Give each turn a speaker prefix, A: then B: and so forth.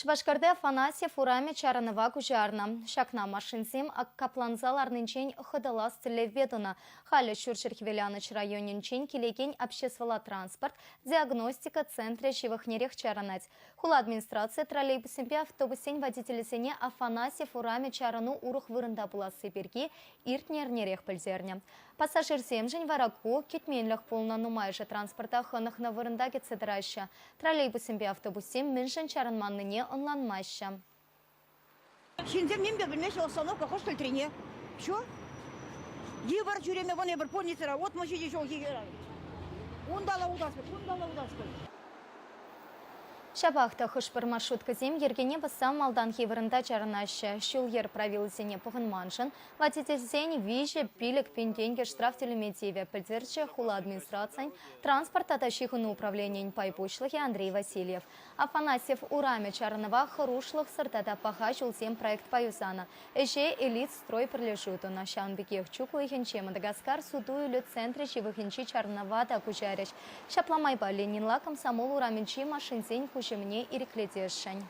A: Шбашкарды Афанасьев ураме чаранова кужарна. Шакна машинсем капланзал арнынчен ходалас телеведуна. Халя Шуршерхвеляныч районинчен келеген обществовала транспорт, диагностика центре живых чаранать. Хула администрация троллейбусемпе автобусень водителесене Афанасьев ураме чарану урух вырында буласы берги иртнернерех пыльзерне. Пассажирсем жень вараку кетменлях полна нумайжа транспорта хынах на вырында кетседраща. Троллейбусемпе автобусем меньшен чаранманныне онланмаща.
B: Şimdi min bilmesi oстановка hoş filtrine. Şu? Diğer cüreme bana bir polnisera ot maşıcı çok iyi. Undala udas.
A: Шабахта хышпыр маршрутка зем ергене баса малдан хевырында чарнаща. Шул ер правилысене пухын маншын. Водительсен виже пилек пенденге штраф телеметиве. Пыльдерче хула администрациян транспорт аташихуны управлениен пайпучлыхи Андрей Васильев. Афанасьев ураме чарнова харушлых сыртата паха жулсем проект паюсана. Эже элит строй прилежуту на шанбекех чуклыхенче Мадагаскар суду или центре живыхенчи чарновата кужаряш. Шапламайба Ленинла комсомол ураменчи машинсен мне и реклетешень.